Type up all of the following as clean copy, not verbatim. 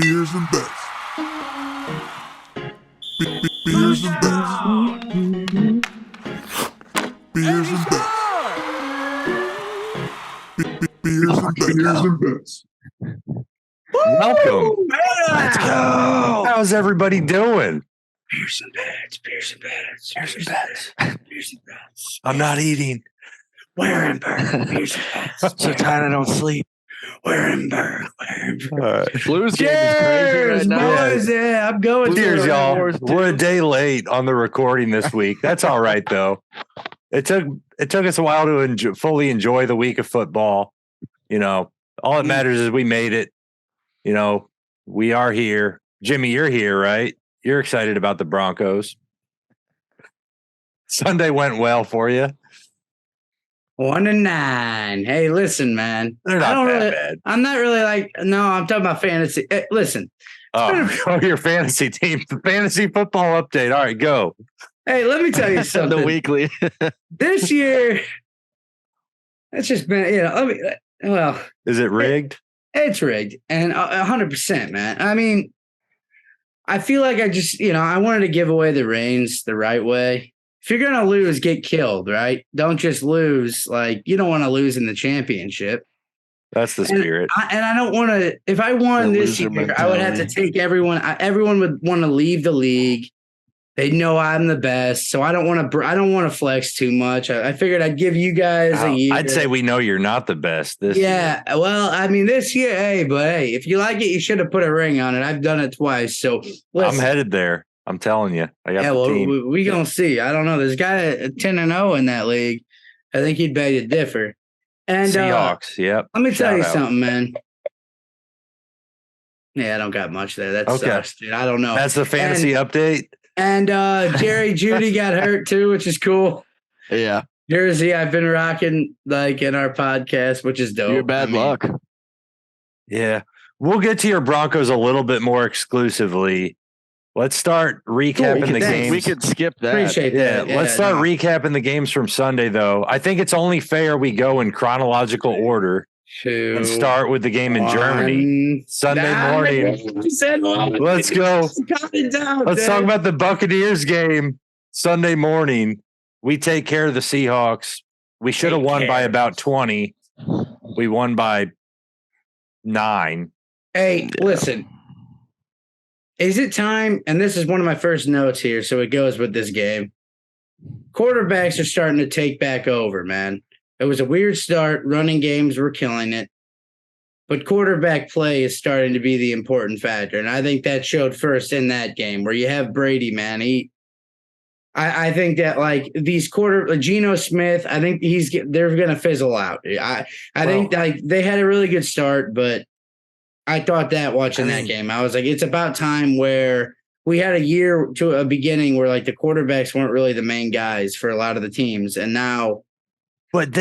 Beers and bets. Beers and bets. Beers and bets. Beers and bets. Welcome. Let's go. How's everybody doing? Beers and bets. Beers and bets. Beers and bets. Beers and bets. I'm not eating. Wearing bird. Beers and bets. So tired I don't sleep. Wearing bird. Wearing bird. Blues game is crazy right now. boys. Yeah, I'm going. Cheers, to y'all. Wars, We're a day late on the recording this week. That's all right, though. It took us a while to fully enjoy the week of football. You know, all that matters is we made it. You know, we are here. Jimmy, you're here, right? You're excited about the Broncos. Sunday went well for you. 1-9. Hey, listen, man. They're not that bad. I'm not really like. No, I'm talking about fantasy. Listen. Oh, your fantasy team, the fantasy football update. All right, go. Hey, let me tell you something. The weekly. This year, it's just been, well, Is it rigged? it's rigged, and 100%, man. I mean, I feel like I wanted to give away the reins the right way. If you're gonna lose, get killed, right? Don't just lose. Like, you don't want to lose in the championship. That's the spirit. And I don't want to. If I won this year, I would have to take everyone. Everyone would want to leave the league. They know I'm the best, so I don't want to. I don't want to flex too much. I figured I'd give you guys a year. I'd say we know you're not the best this year. Well, I mean, this year, hey, if you like it, you should have put a ring on it. I've done it twice, so I'm headed there. I'm telling you. I got the team. We gonna see. I don't know. There's a guy 10-0 in that league. I think he'd beg to differ. And Seahawks, yep. Let me tell you out. something, man. Yeah, I don't got much there. That sucks, dude. I don't know. That's the fantasy update. And Jerry Judy got hurt too, which is cool. Yeah. Jersey, I've been rocking like in our podcast, which is dope. You're bad luck. Yeah. We'll get to your Broncos a little bit more exclusively. Let's start recapping the games. We could skip that. Appreciate that. Yeah, let's start recapping the games from Sunday, though. I think it's only fair we go in chronological order and start with the game in Germany. Sunday morning. Let's go. Let's talk about the Buccaneers game Sunday morning. We take care of the Seahawks. We should have won by about 20. We won by 9. Hey, listen. Is it time? And this is one of my first notes here, so it goes with this game. Quarterbacks are starting to take back over, man. It was a weird start. Running games were killing it. But quarterback play is starting to be the important factor. And I think that showed first in that game where you have Brady, man. I think that like these Geno Smith, I think they're going to fizzle out. I think like they had a really good start, but I thought that watching that game, I was like, it's about time where we had a year to a beginning where like the quarterbacks weren't really the main guys for a lot of the teams. And now. But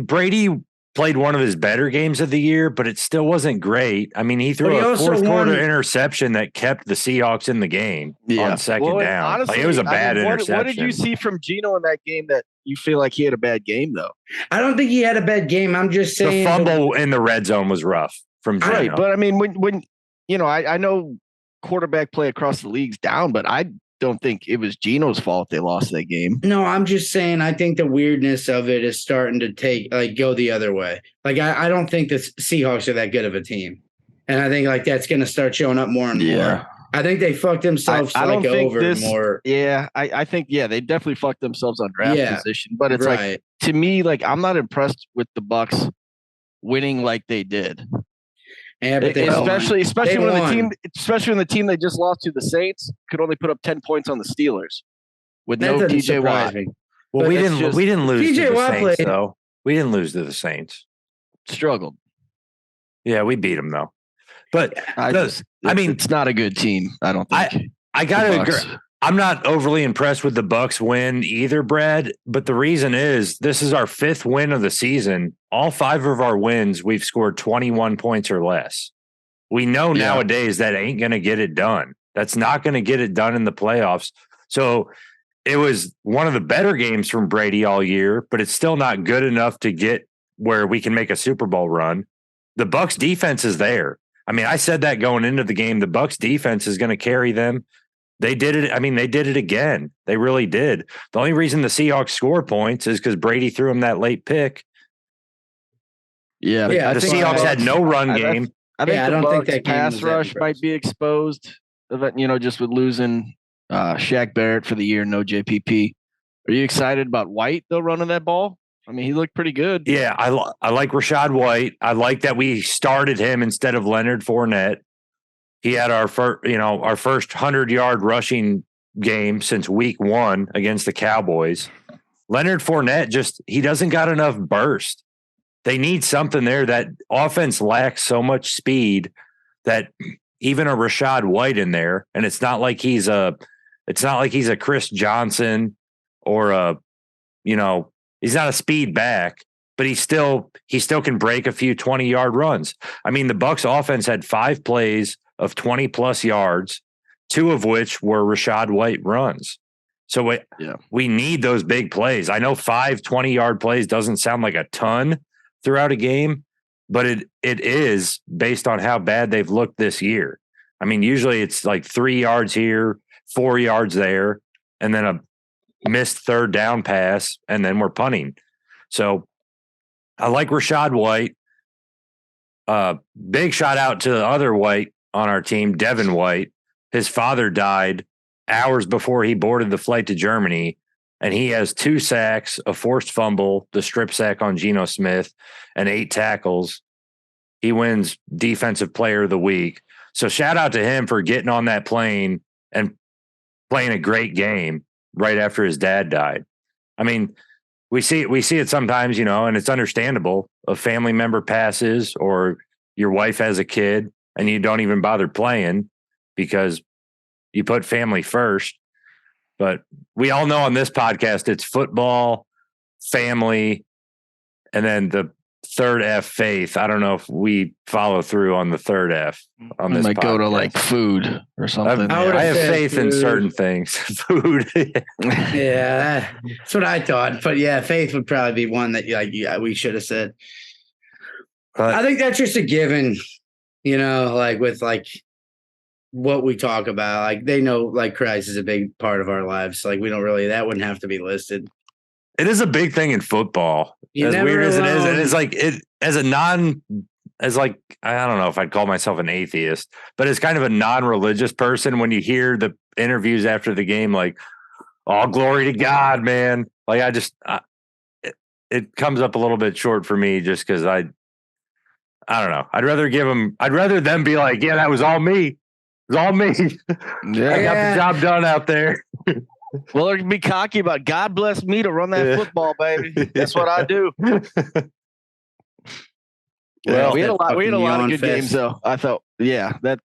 Brady played one of his better games of the year, but it still wasn't great. I mean, he threw a fourth quarter interception that kept the Seahawks in the game on second down. Honestly, it was a bad interception. What did you see from Geno in that game that you feel like he had a bad game, though? I don't think he had a bad game. I'm just saying. The fumble in the red zone was rough from Geno. Right, but I mean, when I know quarterback play across the league's down, but I don't think it was Geno's fault they lost that game. No, I'm just saying I think the weirdness of it is starting to go the other way. Like I don't think the Seahawks are that good of a team. And I think like that's gonna start showing up more and more. I think they fucked themselves more. Yeah, I think they definitely fucked themselves on draft position. But it's like, to me, like I'm not impressed with the Bucs winning like they did. Yeah, but especially when the team they just lost to, the Saints, could only put up 10 points on the Steelers with no DJ Watt. Well, we didn't lose to the Saints, though. We didn't lose to the Saints. Struggled. Yeah, we beat them though. But it's not a good team. I don't think. I gotta agree. I'm not overly impressed with the Bucs win either, Brad. But the reason is this is our 5th win of the season. All 5 of our wins, we've scored 21 points or less. We know nowadays that ain't going to get it done. That's not going to get it done in the playoffs. So it was one of the better games from Brady all year, but it's still not good enough to get where we can make a Super Bowl run. The Bucs defense is there. I mean, I said that going into the game, the Bucs defense is going to carry them. They did it. I mean, they did it again. They really did. The only reason the Seahawks score points is because Brady threw him that late pick. Yeah, the Seahawks had no run game. I don't think that pass rush might be exposed. Just with losing Shaq Barrett for the year, no JPP. Are you excited about White though running that ball? I mean, he looked pretty good. Yeah, I like Rashad White. I like that we started him instead of Leonard Fournette. He had our first 100-yard rushing game since week 1 against the Cowboys. Leonard Fournette he doesn't got enough burst. They need something there. That offense lacks so much speed that even a Rashad White in there, and it's not like he's a Chris Johnson or he's not a speed back, but he still can break a few 20-yard runs. I mean, the Bucs offense had 5 plays of 20 plus yards, 2 of which were Rashad White runs. So we need those big plays. I know 5 20-yard plays doesn't sound like a ton throughout a game, but it is based on how bad they've looked this year. I mean, usually it's like 3 yards here, 4 yards there, and then a missed third down pass, and then we're punting. So I like Rashad White. Big shout out to the other White on our team, Devin White. His father died hours before he boarded the flight to Germany, and he has 2 sacks, a forced fumble, the strip sack on Geno Smith, and 8 tackles. He wins Defensive Player of the Week. So shout out to him for getting on that plane and playing a great game right after his dad died. I mean, we see it sometimes, and it's understandable. A family member passes or your wife has a kid and you don't even bother playing because you put family first. But we all know on this podcast, it's football, family, and then the third F, faith. I don't know if we follow through on the third F on this. Might go to like food or something. I have faith in certain things. Food. Yeah, that's what I thought. But yeah, faith would probably be one that we should have said. I think that's just a given, with what we talk about. Like they know Christ is a big part of our lives. Like we don't really, that wouldn't have to be listed. It is a big thing in football. As weird as it is, and it's like I don't know if I'd call myself an atheist, but it's kind of a non-religious person. When you hear the interviews after the game, like, "All glory to God, man!" Like it comes up a little bit short for me, just because I don't know. I'd rather them be like, "Yeah, that was all me. It was all me. Yeah. I got the job done out there." Well, or be cocky about God bless me to run that football, baby. That's what I do. Well, we had a lot of good games, though. I thought, that.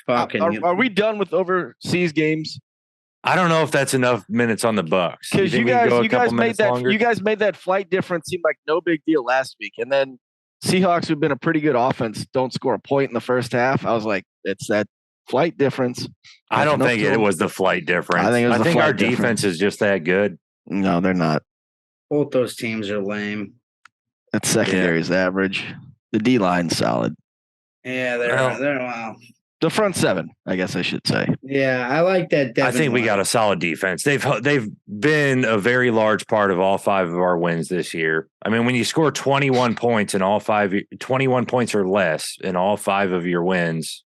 Are we done with overseas games? I don't know if that's enough minutes on the Bucs. Because you guys made that flight difference seem like no big deal last week, and then Seahawks, who've been a pretty good offense, don't score a point in the first half. I was like, it's that flight difference. I don't think it was the flight difference. I think our defense is just that good. No, they're not. Both those teams are lame. That secondary is average. The D line's solid. Yeah, they're wow. The front 7, I guess I should say. Yeah, I like that. I think we got a solid defense. They've been a very large part of all 5 of our wins this year. I mean, when you score 21 points in all 5, 21 points or less in all 5 of your wins,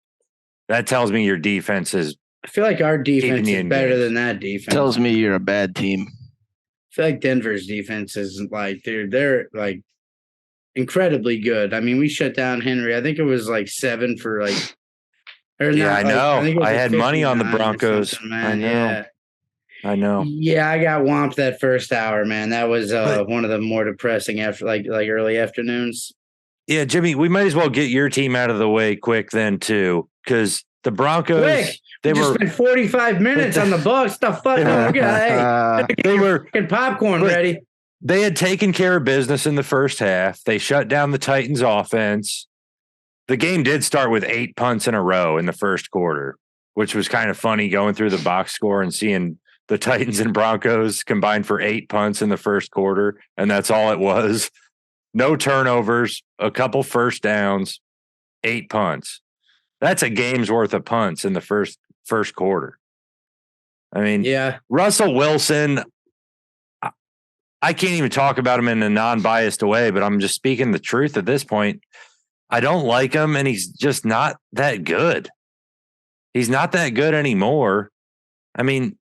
that tells me your defense is. I feel like our defense is better than that defense. Tells me you're a bad team. I feel like Denver's defense is they're like incredibly good. I mean, we shut down Henry. I think it was 7 for I know. I had money on the Broncos. Man. I know. Yeah, I got whomped that first hour, man. That was one of the more depressing after like early afternoons. Yeah, Jimmy, we might as well get your team out of the way quick then too, because the Broncos spent 45 minutes on the Bucs. The fuck, they were getting popcorn ready. They had taken care of business in the first half. They shut down the Titans' offense. The game did start with 8 punts in a row in the first quarter, which was kind of funny going through the box score and seeing the Titans and Broncos combined for 8 punts in the first quarter, and that's all it was. No turnovers, a couple first downs, 8 punts. That's a game's worth of punts in the first quarter. I mean, yeah, Russell Wilson, I can't even talk about him in a non-biased way, but I'm just speaking the truth at this point. I don't like him, and he's just not that good. He's not that good anymore. I mean,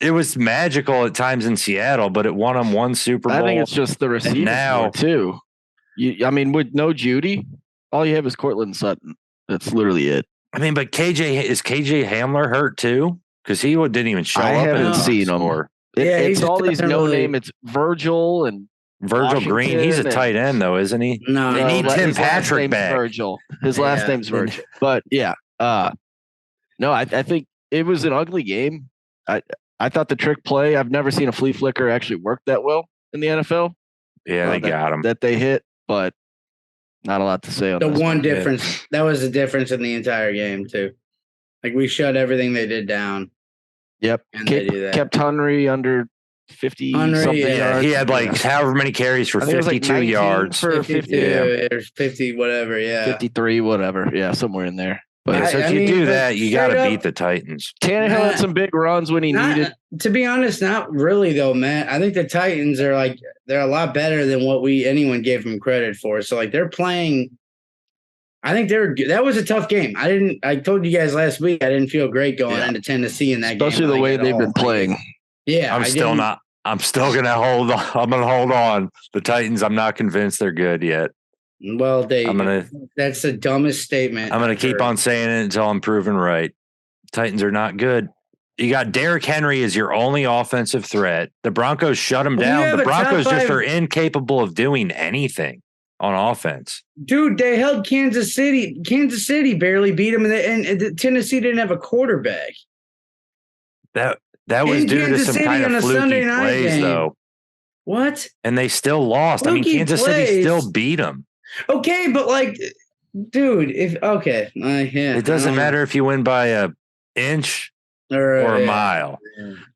it was magical at times in Seattle, but it won him one Super Bowl. I think it's just the receiving now too. I mean, with no Judy, all you have is Cortland Sutton. That's literally it. I mean, but KJ Hamler hurt too? Because he didn't even show up. I haven't seen him. It's all these no-name. It's Virgil Green. He's a tight end, though, isn't he? No, they need Tim Patrick back. Virgil. His last name's Virgil. But yeah, no, I think it was an ugly game. I thought the trick play. I've never seen a flea flicker actually work that well in the NFL. Yeah, they got him. That they hit, but not a lot to say on the this one difference. That was the difference in the entire game too. Like we shut everything they did down. Yep, and they do that. Kept Henry under 50 something yards. He had like however many carries for 52 yards. For 50 whatever, 53 whatever. Yeah, somewhere in there. But so if you do that, you got to beat the Titans. Tannehill had some big runs when he needed. To be honest, not really though, Matt. I think the Titans are they're a lot better than what anyone gave them credit for. So like they're playing. I think that was a tough game. I told you guys last week I didn't feel great going into Tennessee in that game. Especially the way they've been playing. Yeah, I'm still gonna hold on. I'm gonna hold on. The Titans, I'm not convinced they're good yet. Well, that's the dumbest statement. I'm going to keep on saying it until I'm proven right. Titans are not good. You got Derrick Henry as your only offensive threat. The Broncos shut him down. The Broncos just are incapable of doing anything on offense. Dude, they held Kansas City. Kansas City barely beat them, and Tennessee didn't have a quarterback. That was due to some kind of fluky plays, though. What? And they still lost. Fluky Kansas City still beat them. Okay, but dude, it doesn't matter if you win by an inch or a mile.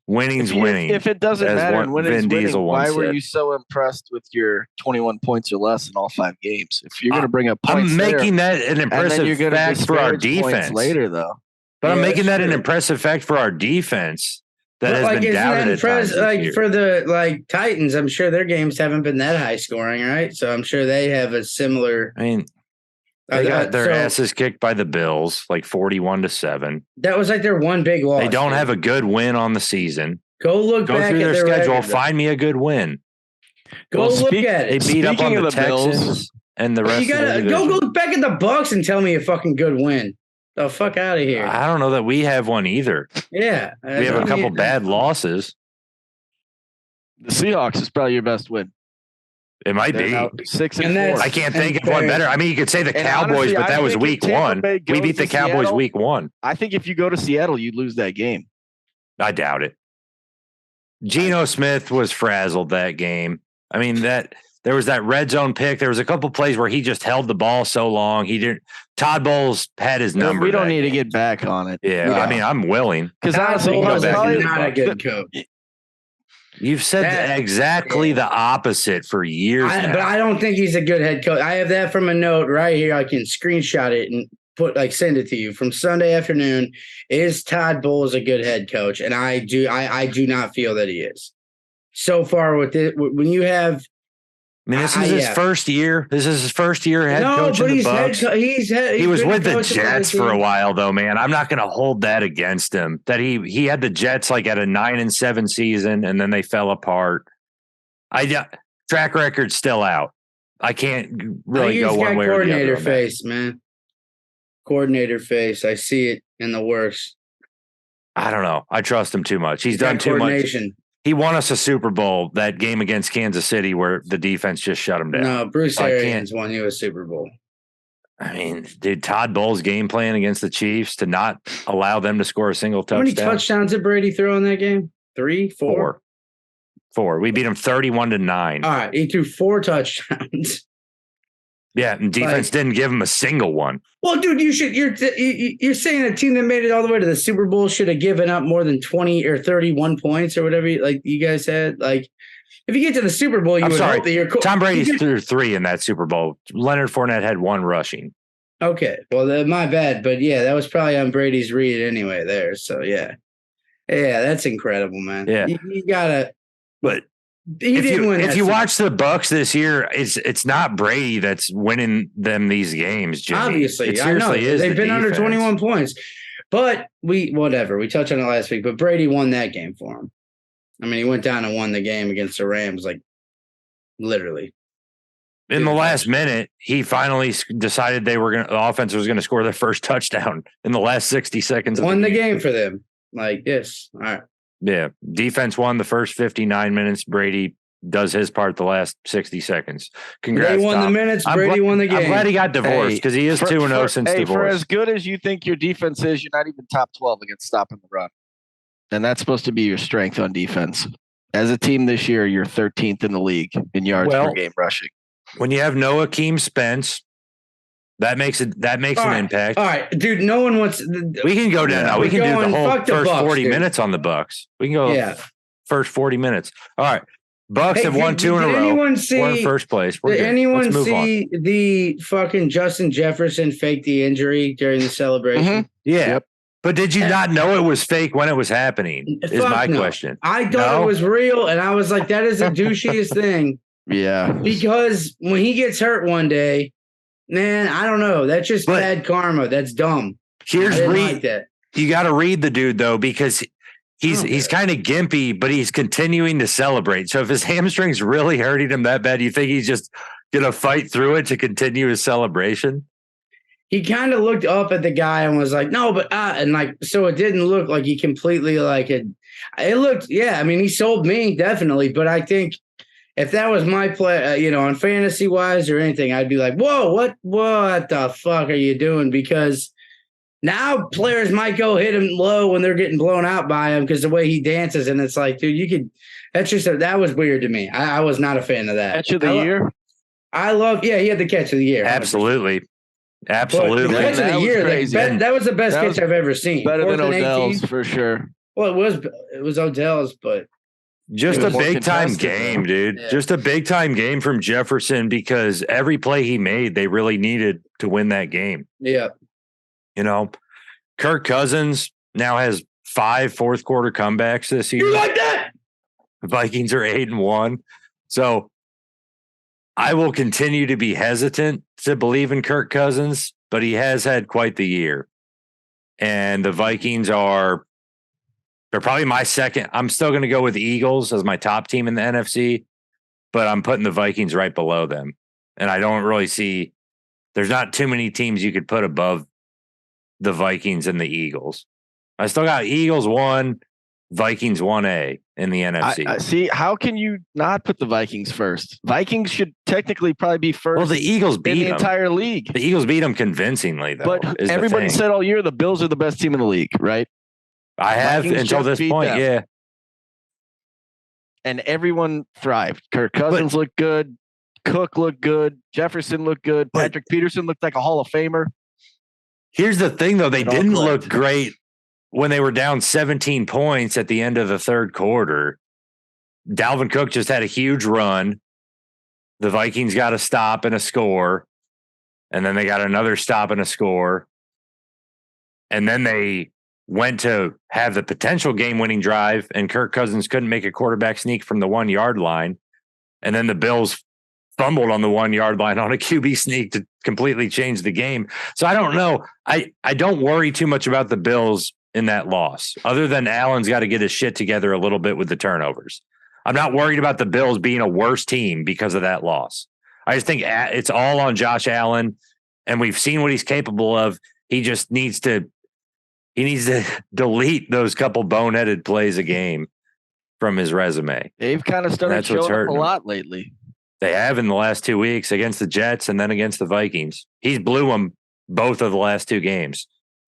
Winning's winning. If it doesn't matter, and winning's winning, why were you so impressed with your 21 points or less in all 5 games? If you're going to bring up points, I'm making that an impressive fact for our defense later, though. But I'm making that an impressive fact for our defense. That has been doubted at times for the Titans, I'm sure their games haven't been that high scoring, right? So I'm sure they have a similar. I mean, they got their asses kicked by the Bills, 41-7. That was their one big loss. They don't have a good win on the season. Go back through at their schedule. Find me a good win. Look at it. They beat up on the Texans and the rest. You gotta go look back at the Bucs and tell me a fucking good win. The fuck out of here. I don't know that we have one either. Yeah. We have a couple bad losses. The Seahawks is probably your best win. It might be 6-4. I can't think of one better. I mean, you could say the Cowboys, honestly, but that was week 1. We beat the Cowboys Seattle, week 1. I think if you go to Seattle, you'd lose that game. I doubt it. Geno Smith was frazzled that game. I mean, there was that red zone pick. There was a couple plays where he just held the ball so long. He didn't. Todd Bowles had his number. We don't need to get back on it. Yeah, I mean, I'm willing. Because honestly, he's not a good coach. You've said exactly the opposite for years now. But I don't think he's a good head coach. I have that from a note right here. I can screenshot it and send it to you from Sunday afternoon. Is Todd Bowles a good head coach? And I do not feel that he is. So far with it, when you have. I mean, this is his first year. This is his first year head coach in the Bucs. He was with the Jets for a while, though, man. I'm not going to hold that against him. That he had the Jets at a 9-7 season, and then they fell apart. Track record's still out. I can't really go one way or the other. Coordinator face, man. Coordinator face. I see it in the works. I don't know. I trust him too much. He's done too much. He won us a Super Bowl, that game against Kansas City where the defense just shut him down. No, Bruce Arians won you a Super Bowl. I mean, dude, Todd Bowles' game plan against the Chiefs to not allow them to score a single touchdown. How many touchdowns did Brady throw in that game? 3, 4? 4. We beat him 31-9. All right, he threw 4 touchdowns. Yeah, and defense didn't give him a single one. Well, dude, you're saying a team that made it all the way to the Super Bowl should have given up more than 20 or 31 points or whatever you guys said. If you get to the Super Bowl, hope that you're cool. Tom Brady threw 3 in that Super Bowl. Leonard Fournette had 1 rushing. Okay, well, my bad, but yeah, that was probably on Brady's read anyway. There, so yeah, that's incredible, man. Yeah, you gotta. But if you watch the Bucs this year, it's not Brady that's winning them these games, Jimmy. Obviously, it seriously is. They've been under 21 points, but we touched on it last week. But Brady won that game for him. I mean, he went down and won the game against the Rams, like literally. In the last minute, he finally decided the offense was going to score their first touchdown in the last 60 seconds. Won the game for them. Like this. All right. Yeah. Defense won the first 59 minutes. Brady does his part the last 60 seconds. Congrats. They won Tom. the minutes. Brady won the game. I'm glad he got divorced because he is 2-0 since divorce. For as good as you think your defense is, you're not even top 12 against stopping the run. And that's supposed to be your strength on defense. As a team this year, you're 13th in the league in yards per game rushing. When you have no Akeem Spence, that makes an impact. All right, dude. No one wants. We can go down now. We can do the whole first 40 minutes on the Bucs. We can go first 40 minutes. All right. Bucs have won 2 in a row. We're in first place. Did anyone see the fucking Justin Jefferson fake the injury during the celebration? Mm-hmm. Yeah. Yep. But did you not know it was fake when it was happening? Is my question. I thought it was real, and I was like, that is the douchiest thing. Yeah. Because when he gets hurt one day, man, I don't know. That's just bad karma. That's dumb. You got to read the dude though, because he's kind of gimpy, but he's continuing to celebrate. So if his hamstring's really hurting him that bad, you think he's just gonna fight through it to continue his celebration? He kind of looked up at the guy and was like, "No, but and like, so it didn't look like he completely like it. It looked, I mean, he sold me definitely, but I think." If that was my play, on fantasy wise or anything, I'd be like, whoa, what the fuck are you doing? Because now players might go hit him low when they're getting blown out by him because the way he dances. And it's like, dude, that was weird to me. I was not a fan of that. Catch of the year? He had the catch of the year. 100%. Absolutely. The catch of the year, that was the best catch I've ever seen. Better than Odell's for sure. Well, it was Odell's, but. Just a big time game, dude. Yeah. Just a big time game from Jefferson because every play he made, they really needed to win that game. Yeah. Kirk Cousins now has 5 fourth quarter comebacks this year. You like that? The Vikings are 8-1. So I will continue to be hesitant to believe in Kirk Cousins, but he has had quite the year. And the Vikings they're probably my second. I'm still going to go with the Eagles as my top team in the NFC, but I'm putting the Vikings right below them. And I don't really see there's not too many teams you could put above the Vikings and the Eagles. I still got Eagles 1, Vikings 1A in the NFC. I see. How can you not put the Vikings first? Vikings should technically probably be first. Well, the Eagles beat the entire league. The Eagles beat them convincingly, though. But everybody said all year the Bills are the best team in the league, right? I have until this point, yeah. And everyone thrived. Kirk Cousins looked good. Cook looked good. Jefferson looked good. Patrick Peterson looked like a Hall of Famer. Here's the thing, though. They didn't look great when they were down 17 points at the end of the third quarter. Dalvin Cook just had a huge run. The Vikings got a stop and a score. And then they got another stop and a score. And then they went to have the potential game-winning drive, and Kirk Cousins couldn't make a quarterback sneak from the 1-yard line. And then the Bills fumbled on the 1-yard line on a QB sneak to completely change the game. So I don't know. I don't worry too much about the Bills in that loss, other than Allen's got to get his shit together a little bit with the turnovers. I'm not worried about the Bills being a worse team because of that loss. I just think it's all on Josh Allen, and we've seen what he's capable of. He just needs to delete those couple boneheaded plays a game from his resume. They've kind of started showing up a lot lately. They have in the last 2 weeks against the Jets and then against the Vikings. He's blew them both of the last 2 games.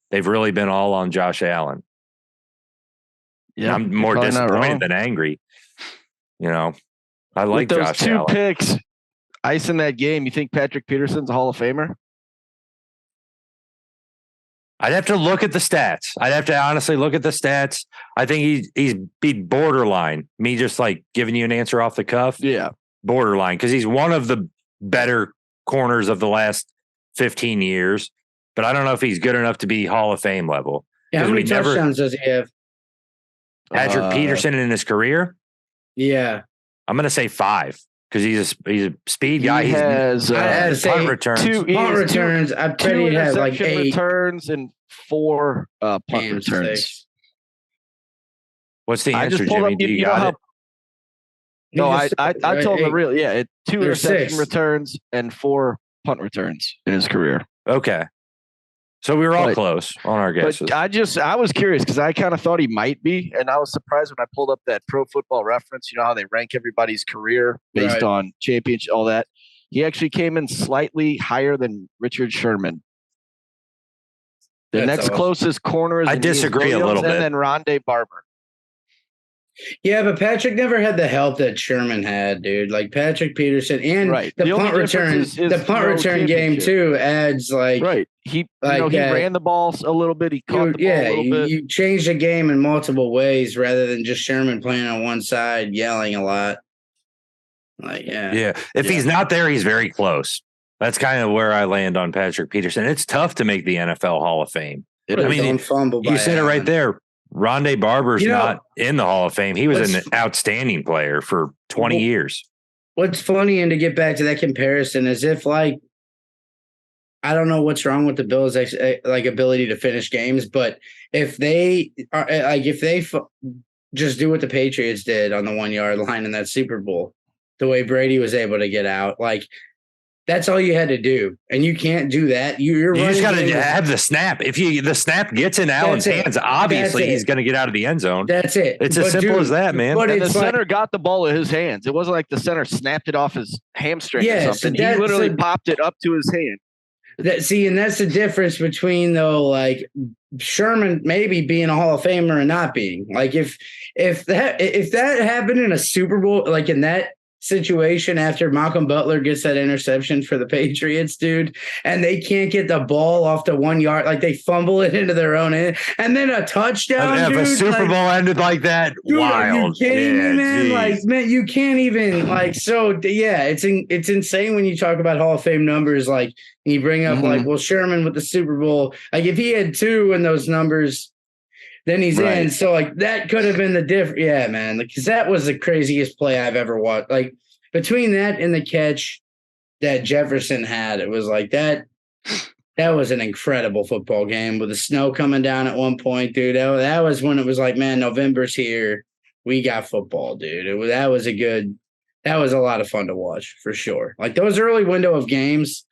They've really been all on Josh Allen. Yeah, I'm more disappointed than angry. I like those Josh Allen. 2 picks, ice in that game. You think Patrick Peterson's a Hall of Famer? I'd have to look at the stats. I'd have to honestly look at the stats. I think he's beat borderline. Me just like giving you an answer off the cuff. Yeah. Borderline. Because he's one of the better corners of the last 15 years. but I don't know if he's good enough to be Hall of Fame level. Yeah, how many touchdowns does he have? Patrick Peterson in his career? Yeah. I'm going to say 5 because he's a speed guy. He has punt returns. Punt returns. I bet he has like 8 returns and 4 punt returns. 6. What's the answer, Jimmy? Do you got it? No, I told him the real. Yeah, 2 interception 6 returns and 4 punt returns in his career. Okay. So we were all close on our guesses. But I was curious because I kind of thought he might be, and I was surprised when I pulled up that Pro Football Reference. You know how they rank everybody's career based on championship, all that. He actually came in slightly higher than Richard Sherman. The next closest corner is I disagree a little bit. And then Rondé Barber. Yeah, but Patrick never had the help that Sherman had, dude. Like Patrick Peterson and the punt return, the punt return game too adds like He ran the ball a little bit. He caught the ball a little bit. You change the game in multiple ways rather than just Sherman playing on one side, yelling a lot. Like If he's not there, he's very close. That's kind of where I land on Patrick Peterson. It's tough to make the NFL Hall of Fame. You said it right there. Rondé Barber's not in the Hall of Fame. He was an outstanding player for 20 years. What's funny, and to get back to that comparison, is if I don't know what's wrong with the Bills' ability to finish games, but if they are just do what the Patriots did on the 1-yard line in that Super Bowl, the way Brady was able to get out, that's all you had to do, and you can't do that. You just got to have the snap. If the snap gets in Allen's hands, obviously he's going to get out of the end zone. That's it. It's as simple as that, man. But the center got the ball in his hands. It wasn't like the center snapped it off his hamstring or something. He literally popped it up to his hand. And that's the difference between Sherman maybe being a Hall of Famer and not being. If that happened in a Super Bowl, in that situation after Malcolm Butler gets that interception for the Patriots, dude, and they can't get the ball off the 1 yard, they fumble it into their own end, and then a touchdown. If a Super Bowl ended like that, dude, wild. Are you kidding me, man? Man, you can't even it's insane when you talk about Hall of Fame numbers. You bring up Sherman with the Super Bowl. If he had 2 in those numbers, then he's in. So that could have been the difference. Yeah, man. Because that was the craziest play I've ever watched. Between that and the catch that Jefferson had, it was that. That was an incredible football game with the snow coming down at one point, dude. That was when it was man, November's here. We got football, dude. That was a lot of fun to watch for sure. Those early window of games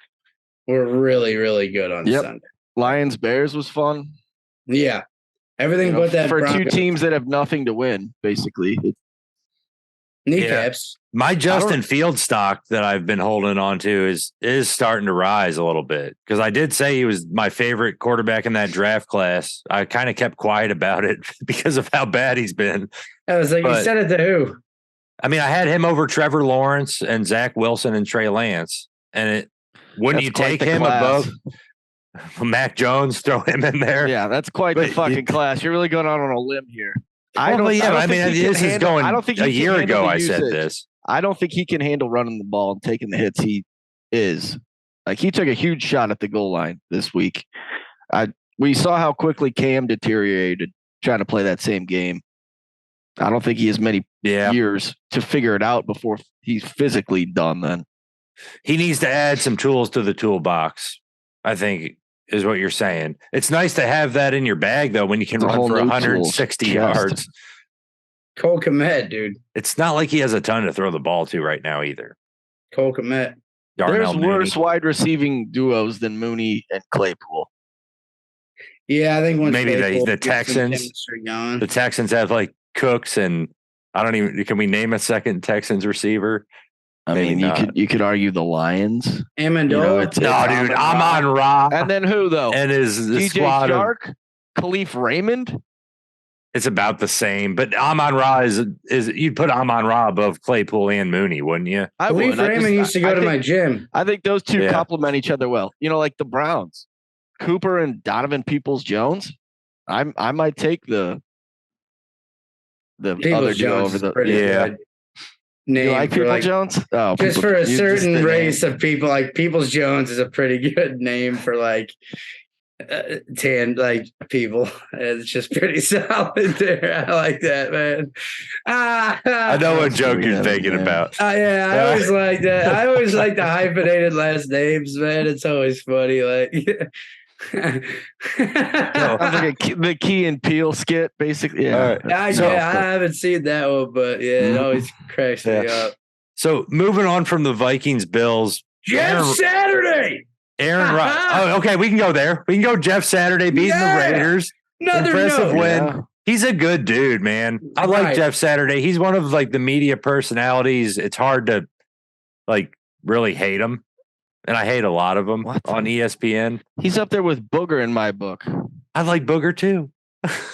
were really, really good on Sunday. Lions Bears was fun. Yeah. Everything but that for Broncos. 2 teams that have nothing to win, basically. Kneecaps. My Justin Fields stock that I've been holding on to is starting to rise a little bit because I did say he was my favorite quarterback in that draft class. I kind of kept quiet about it because of how bad he's been. I was you said it to who? I mean, I had him over Trevor Lawrence and Zach Wilson and Trey Lance, and wouldn't you take him above Mac Jones? Throw him in there. Yeah, that's quite the fucking class. You're really going on a limb here. I don't think a year ago I said this. I don't think he can handle running the ball and taking the hits he is. He took a huge shot at the goal line this week. We saw how quickly Cam deteriorated trying to play that same game. I don't think he has many years to figure it out before he's physically done then. He needs to add some tools to the toolbox, I think, is what you're saying. It's nice to have that in your bag, though, when you can run for 160 yards. Cole Kmet, dude. It's not like he has a ton to throw the ball to right now either. Cole Kmet. There's worse wide receiving duos than Mooney and Claypool. Yeah, I think maybe the Texans. The Texans have Cooks and I don't even. Can we name a second Texans receiver? I mean, you could argue the Lions. Amendola. Dude, Amon-Ra. And then who though? And his DJ Shark, Khalif Raymond. It's about the same, but Amon-Ra is you'd put Amon-Ra above Claypool and Mooney, wouldn't you? Khalif Raymond used to go to my gym. I think those two complement each other well. Like the Browns, Cooper and Donovan Peoples-Jones. I might take the other duo over the name. You like Peoples-Jones? Oh, just for a certain race of people, Peoples-Jones is a pretty good name for tan like people. It's just pretty solid there. I like that, man. I know what joke you're thinking about. Yeah, I always like that. I always like the hyphenated last names, man. It's always funny. Like, sounds like the Key and Peele skit, basically. Yeah, I haven't seen that one, but yeah, it always cracks me up. So moving on from the Vikings Bills, Jeff Saturday. Aaron Rodgers. Oh, okay, we can go there. We can go Jeff Saturday beating the Raiders. Impressive win. Yeah. He's a good dude, man. I like Jeff Saturday. He's one of like the media personalities. It's hard to like really hate him. And I hate a lot of them on ESPN. He's up there with Booger in my book. I like Booger too.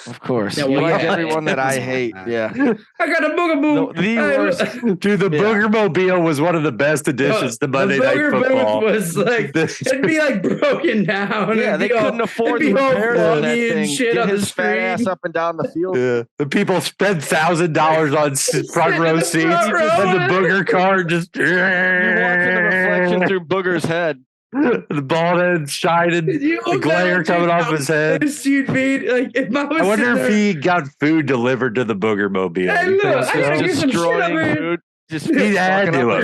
Of course. Yeah, you like everyone that I hate. Yeah. I got a Booger Boo. The worst. Dude, the Booger Mobile was one of the best additions to Monday Night Football. The Booger was like, it'd be like broken down. Yeah, they couldn't afford the repairs on that thing. Get his fat ass up and down the field. Yeah. The people spent $1,000 on front row seats. And the Booger car just. You're watching the reflection through Booger's head. The bald head shining, the glare coming off his head. You'd be like, if I wonder if he got food delivered to the Booger Mobile. Hey, look, I destroying food. Just he had to have.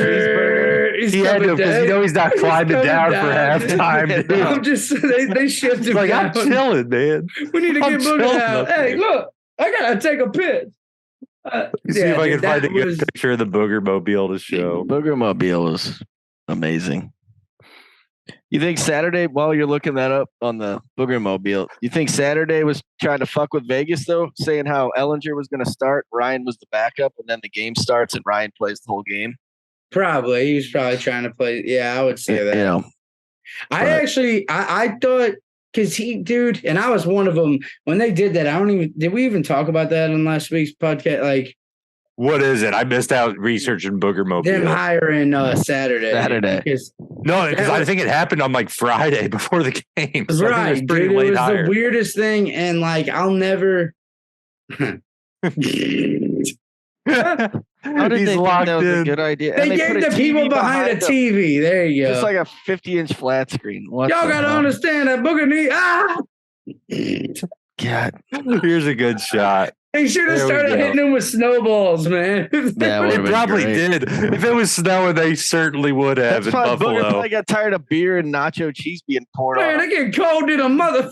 He had to because he's not climbing down for halftime. I'm just they shipped him. Like down. I'm chilling, man. We need to get Booger out. Hey, look, I gotta take a piss. See if I can find a good picture of the Booger Mobile to show. Booger Mobile is amazing. You think Saturday, while you're looking that up on the Booger Mobile, you think Saturday was trying to fuck with Vegas, though, saying how Ellinger was going to start, Ryan was the backup, and then the game starts and Ryan plays the whole game? Probably. He was probably trying to play. Yeah, I would say that. You know, I thought, because dude, and I was one of them, when they did that, did we even talk about that in last week's podcast? Like, what is it? I missed out researching Booger Mobile. Them hiring Saturday. Because I think it happened on like Friday before the game. So right, it was pretty late. It was the weirdest thing, and like I'll never. How did they think that was a good idea? They gave the people behind the TV. There you go. Just like a 50-inch flat screen. Y'all gotta understand that Booger God. Here's a good shot. They should have started hitting him with snowballs, man. They probably did. If it was snowing, they certainly would have. That's fine. Booger probably got tired of beer and nacho cheese being poured on. Man, they get cold in a mother.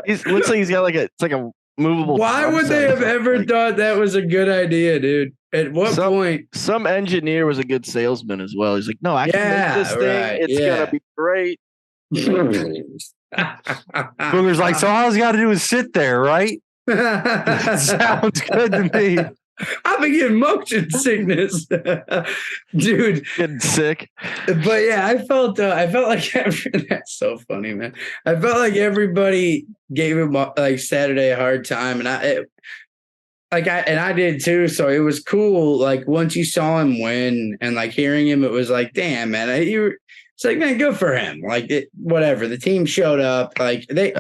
Looks like he's got it's like a movable. Why would they have ever thought that was a good idea, dude? At what point? Some engineer was a good salesman as well. He's like, no, I can make this thing. It's gonna be great. Booger's like, so all I got to do is sit there, right? Sounds good to me. I've been getting motion sickness, dude. Getting sick. But yeah, I felt like that's so funny, man. I felt like everybody gave him like Saturday a hard time, and I did too. So it was cool. Like once you saw him win, and like hearing him, it was like, damn, man, it's like, man, good for him. Like whatever. The team showed up. Like they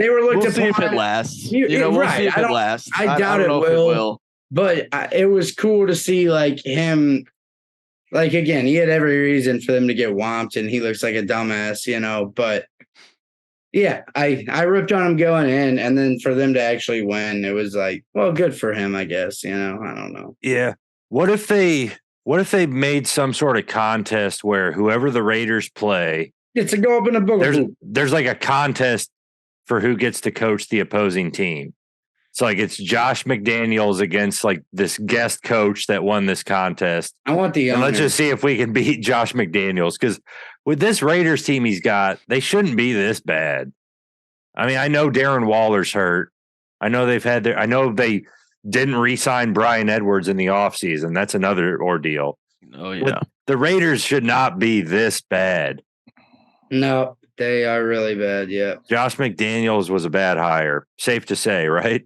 were looked upon. See if it lasts. We'll see if it lasts. I doubt it will. But it was cool to see like him. Like again, he had every reason for them to get whomped, and he looks like a dumbass, But yeah, I ripped on him going in, and then for them to actually win, it was like, well, good for him, I guess. I don't know. Yeah. What if they made some sort of contest where whoever the Raiders play, it's a go up in a Booger. There's like a contest for who gets to coach the opposing team. So like it's Josh McDaniels against like this guest coach that won this contest. I want the. And let's just see if we can beat Josh McDaniels, because with this Raiders team he's got, they shouldn't be this bad. I mean, I know Darren Waller's hurt. I know I know they didn't re-sign Brian Edwards in the offseason. That's another ordeal. Oh yeah, but the Raiders should not be this bad. No, they are really bad. Yeah, Josh McDaniels was a bad hire. Safe to say, right?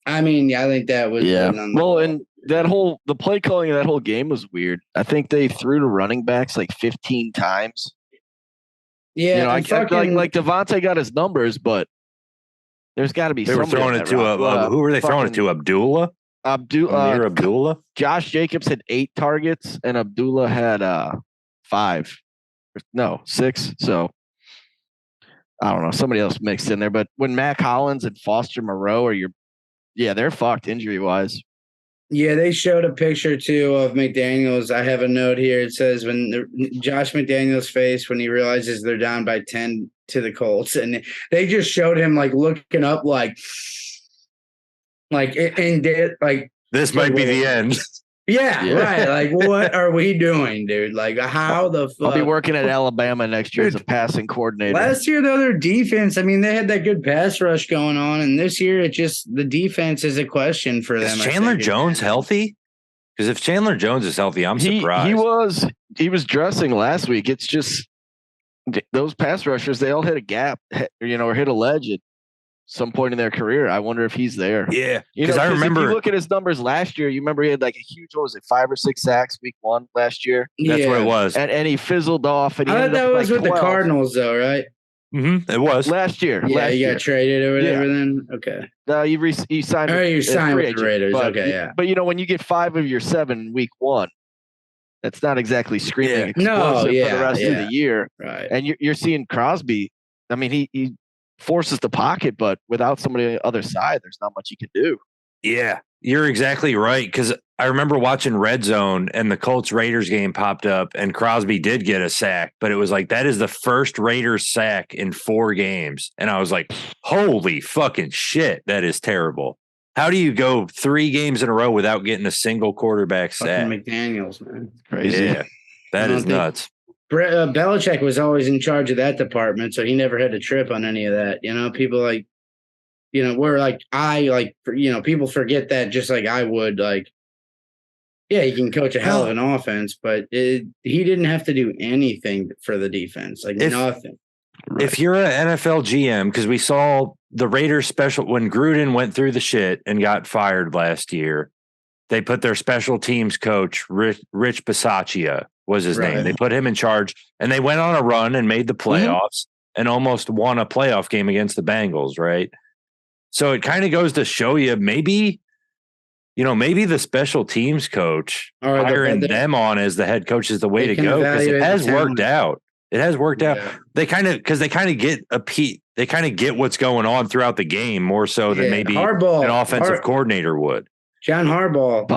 I mean, yeah, I think that was. Well, and the play calling of that whole game was weird. I think they threw to running backs like 15 times. Yeah, like Devontae got his numbers, but there's got to be. They were throwing it to who were they throwing it to? Abdullah. Abdullah. Josh Jacobs had 8 targets, and Abdullah had 6. So, I don't know, somebody else mixed in there. But when Mac Hollins and Foster Moreau they're fucked injury wise. Yeah, they showed a picture too of McDaniels. I have a note here. It says Josh McDaniels' face when he realizes they're down by 10 to the Colts, and they just showed him like looking up, like this might be the end. Yeah, right. Like, what are we doing, dude? Like, how the fuck? I'll be working at Alabama next year as a passing coordinator. Last year, though, their defense, I mean, they had that good pass rush going on. And this year, the defense is a question for them. Is Chandler Jones healthy? Because if Chandler Jones is healthy, I'm surprised. He was dressing last week. It's just those pass rushers, they all hit a gap, or hit a ledge at some point in their career. I wonder if he's there. Yeah. Because I remember, if you look at his numbers last year, you remember he had like a huge, 5 or 6 sacks week 1 last year? That's what it was. And he fizzled off. And I thought that was with 12. The Cardinals, though, right? Mm-hmm. It was last year. Yeah, he got traded or whatever. Then okay. No, you signed. You signed with the Raiders. Okay, yeah. But when you get 5 of your 7 week 1, that's not exactly screaming explosive for the rest of the year. Right. And you're seeing Crosby. I mean, he forces the pocket, but without somebody on the other side, there's not much he can do. Yeah, you're exactly right. Because I remember watching Red Zone and the Colts Raiders game popped up, and Crosby did get a sack, but it was like that is the first Raiders sack in 4 games, and I was like, holy fucking shit, that is terrible. How do you go 3 games in a row without getting a single quarterback sack? McDaniels, man, crazy. Yeah, that is nuts. Belichick was always in charge of that department, so he never had to trip on any of that. People people forget that just like I would. Like, yeah, he can coach a hell of an offense, but he didn't have to do anything for the defense, nothing. Right. If you're an NFL GM, because we saw the Raiders special when Gruden went through the shit and got fired last year, they put their special teams coach, Rich Bisaccia was his name. They put him in charge, and they went on a run and made the playoffs and almost won a playoff game against the Bengals, right? So it kind of goes to show you maybe the special teams coach hiring them on as the head coach is the way to go, because it has worked out. It has worked out. They kind of get what's going on throughout the game more so than maybe an offensive coordinator would. John Harbaugh,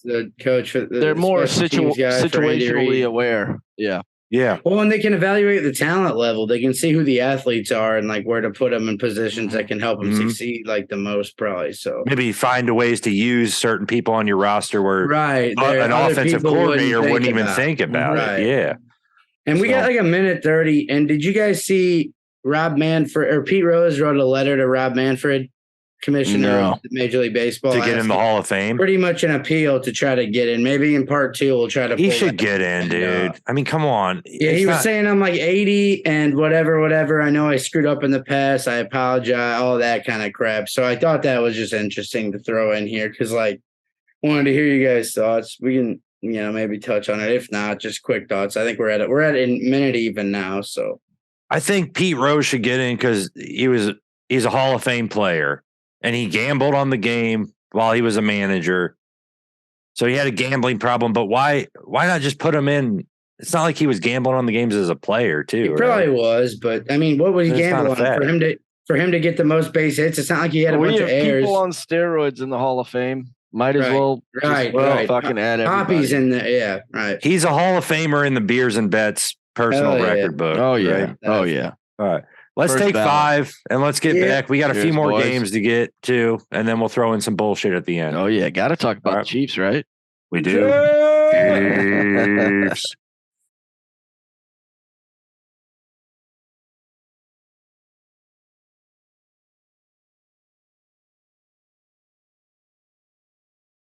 the coach. They're more situationally aware. Yeah. Yeah. Well, and they can evaluate the talent level. They can see who the athletes are and like where to put them in positions that can help them succeed like the most, probably. So maybe find ways to use certain people on your roster where an offensive coordinator wouldn't even think about it. Yeah. And we got like a minute 30. And did you guys see Rob Manfred or Pete Rose wrote a letter to Rob Manfred, commissioner of Major League Baseball, to get in the Hall of Fame? Pretty much an appeal to try to get in. Maybe in part 2 we'll try to. He should get in, dude. I mean, come on. Yeah, he was saying I'm like 80 and whatever. I know I screwed up in the past. I apologize. All that kind of crap. So I thought that was just interesting to throw in here because, like, wanted to hear you guys' thoughts. We can, maybe touch on it. If not, just quick thoughts. I think we're at a minute even now. So I think Pete Rose should get in because he's a Hall of Fame player. And he gambled on the game while he was a manager. So he had a gambling problem, but why not just put him in? It's not like he was gambling on the games as a player, too. He probably was, but I mean, what would he gamble on for him to get the most base hits? It's not like he had a bunch of errors. People on steroids in the Hall of Fame might as well fucking add everybody. Poppy's in there, yeah, right. He's a Hall of Famer in the Beers and Bets personal record book. Oh yeah, right? Oh yeah. All right. Let's take 5 and let's get back. We got a few more games to get to, and then we'll throw in some bullshit at the end. Oh, yeah. Got to talk about the Chiefs, right? We do. Chiefs.